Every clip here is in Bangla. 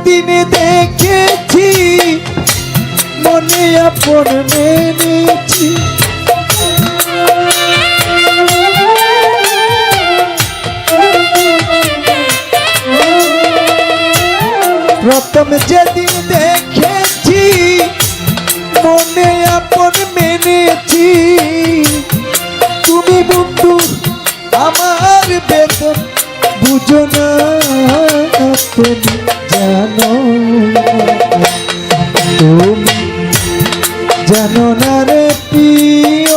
যেদিন দেখেছি মনে আপন মেনেছি, প্রথম যেদিন দেখেছি মনে আপন মেনেছি, তুমি বন্ধু আমার বেদন বুঝো না, তুমি জানো, তুমি জানো না রে প্রিয়,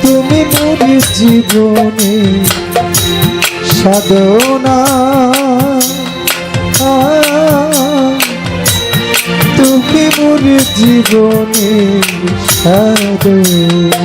তুমি মোর জীবনে সাধনা, তুমি মোর জীবনে সাধনা।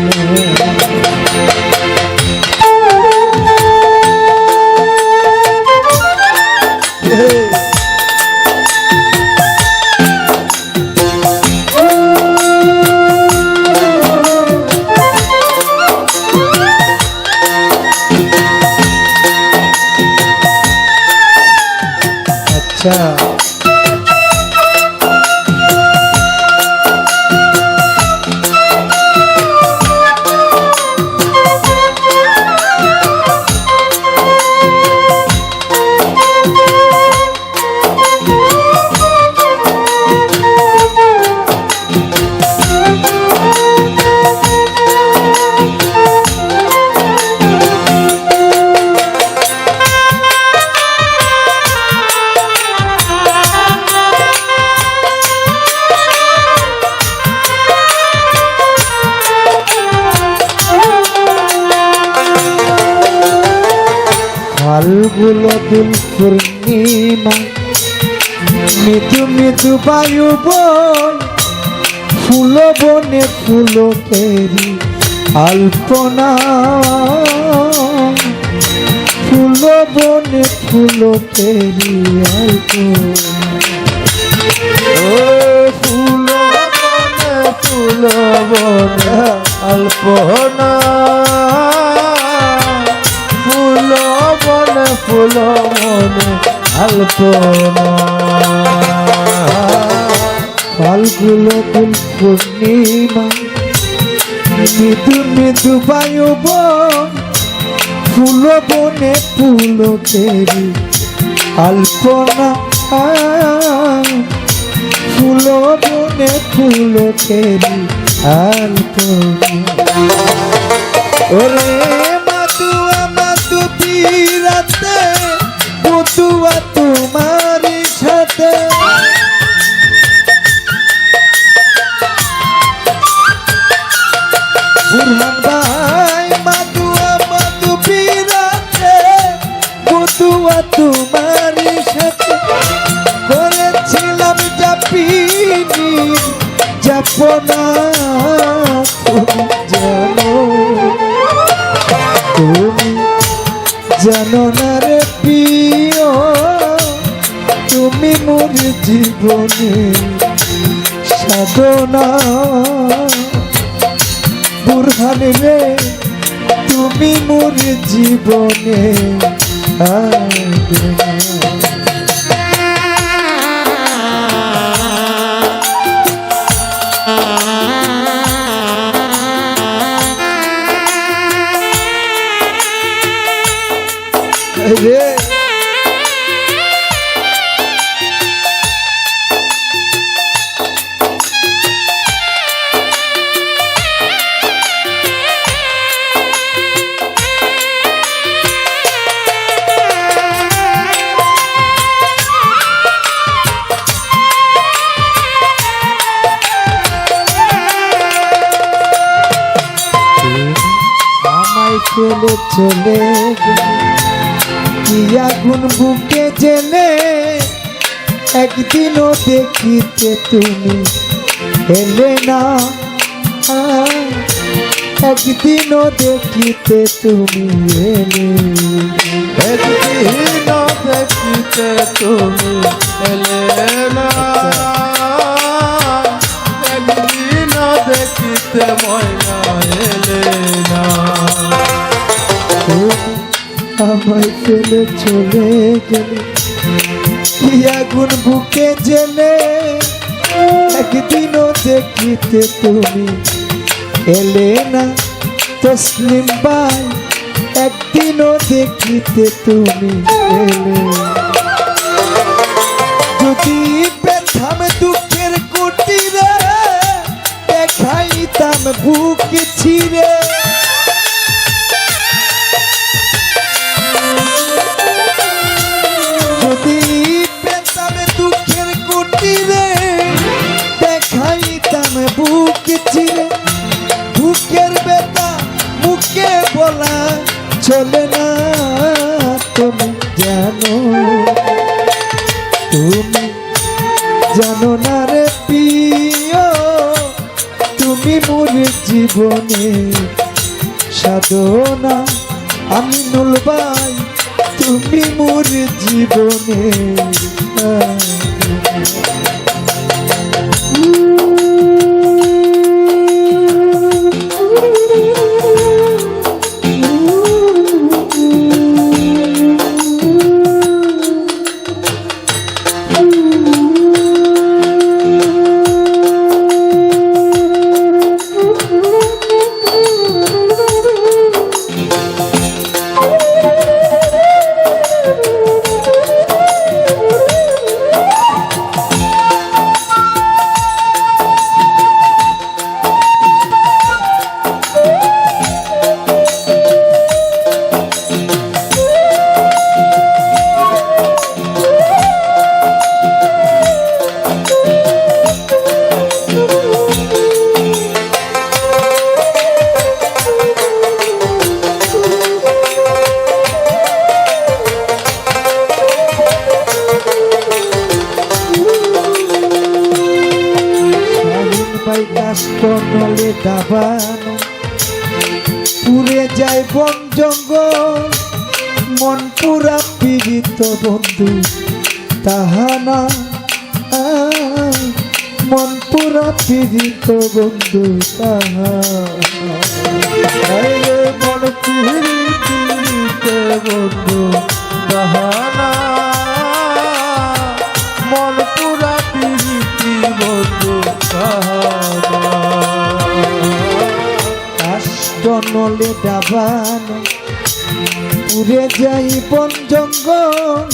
আচ্ছা ফাল্গুলো দুল পূর্ণিমা, মৃদু মৃদু বায়ু বই, ফুল বনে ফুলকেরি আলপনা, ফুল বনে ফুলকেরি আলপনা, ও ফুল বনে ফুল বনে আলপনা, ফুল বনে ফুল বনে আলপনা, ফাল্গুলো দুল পূর্ণিমা, মৃদু মৃদু বায়ু বন, ফুল বনে ফুলকেরি আলপনা, ফুল বনে ফুলকেরি আলপনা, ওরে মাতুয়া মাতুতি রাতে বতুয়া তোমার সাথে, বুরহান ভাই মাতুয়া মাতুতি রাতে বতুয়া তোমার সাথে, করেছিলাম জাপিনি জাপনা, তুমি জানো, তুমি জানো না রে প্রিয়, তুমি মোর জীবনে সাধনা, বুরহান রে তুমি মোর জীবনে সাধনা। রে আমায় ফেলে চলে গেলে, কি আগুন বুকে জেলে, একদিনও দেখিতে তুমি এলে না, একদিনও দেখিতে তুমি এলে, একদিনও দেখিতে তুমি এলে না, একদিনও দেখিতে ময়না এলে না, আমায় ফেলে চলে গেলে, কি আগুন বুকে জেলে একদিনও দেখিতে তুমি এলে না তসলিম ভাই, একদিনও দেখিতে তুমি এলে। যদি পেতাম দুঃখের কুটিরে দেখাইতাম বুক ছিঁড়ে, যদি পেতাম দুঃখের কুটিরে দেখাইতাম বুক ছিঁড়ে। বুকের ব্যথা মুখে বলা চলে না, তুমি জানো, তুমি জানো না রে প্রিয়, তুমি মোর জীবনে সাধনা। আমিনুল ভাই তুমি মোর জীবনে কাশবনলে দাবানো পুড়ে যায় বন জঙ্গল, মন পুরা পীড়িত বন্ধু তাহানা, মন পুরা পীড়িত বন্ধু তাহানা, মন পীড়িত বন্ধু তাহানা, মন পুরা পীড়িত বন্ধু তাহানা। কাশবনলে দাবানো পুড়ে যাই বন জঙ্গল,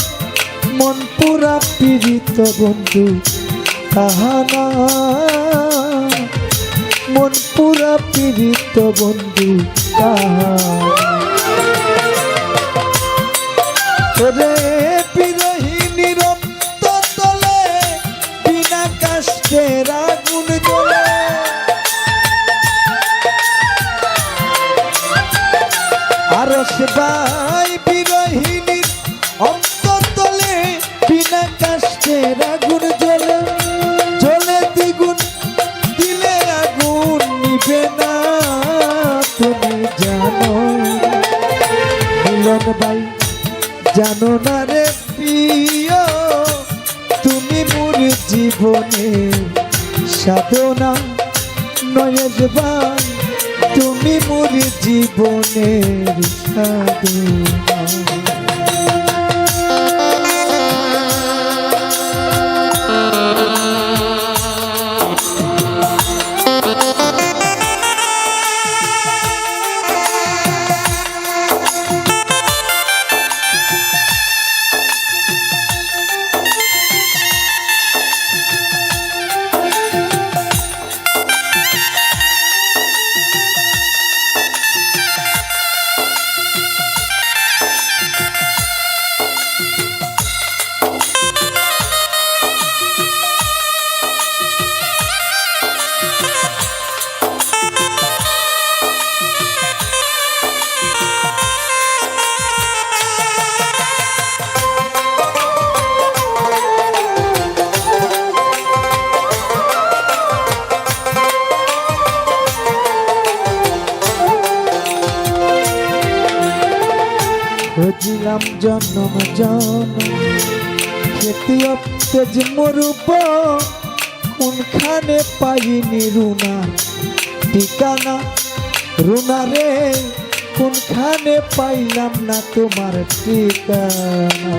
মন পুরা পীড়িত বন্ধু তাহানা, মন পুরা পীড়িত বন্ধু তাহানা। বিরোহিনীর অন্ততলে বিনা কাষ্টের আগুন জ্বলে, আরশ ভাই বিরোহিনীর অন্ততলে বিনা কাষ্টের আগুন জ্বলে, জ্বলে দ্বিগুণ দিলে আগুন নিবে না, তুমি জানো মিলন ভাই জানো না রে প্রিয়, তুমি মোর জীবনে সাধনা। নয়েজ ভাই তুমি মোর জীবনের সাধনা। খুঁজিলাম জন্ম জন্ম খেতে অতেজ মরুব, কোনখানে পাইনি রুনা ঠিকানা। রুনা রে কোনখানে পাইলাম না তোমার ঠিকানা,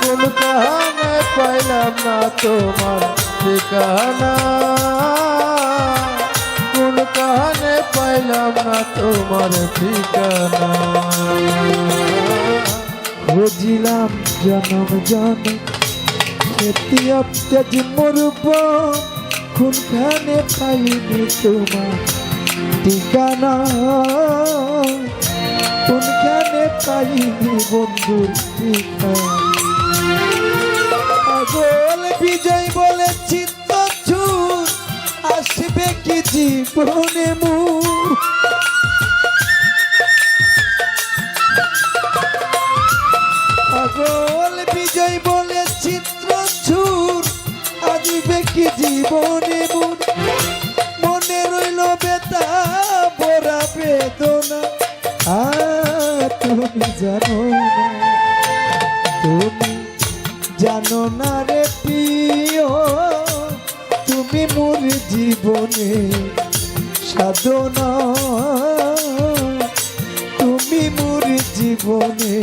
কোন কাহানে পাইলাম না তোমার ঠিকানা, কোন কাহানে পাইলাম না তোমার ঠিকানা। খুঁজিলাম জনম জনম খেতি অপ্তেজ মরুব, কোনখানে পাইনি তোমার ঠিকানা, কোনখানে পাইনি বন্ধুর ঠিকানা। পাগল বিজয় বলে চিত্ত চুর, আসবে কি জীবনে মুখ। পাগল বিজয় বলে চিত্র চুর, আসবে কি জীবনে মুখ। মনে রইল বেতা বরা বেদনা, তুমি জানো না, তুমি জানো না রে প্রিয়, তুমি মোর জীবনে সাধনা, তুমি মোর জীবনে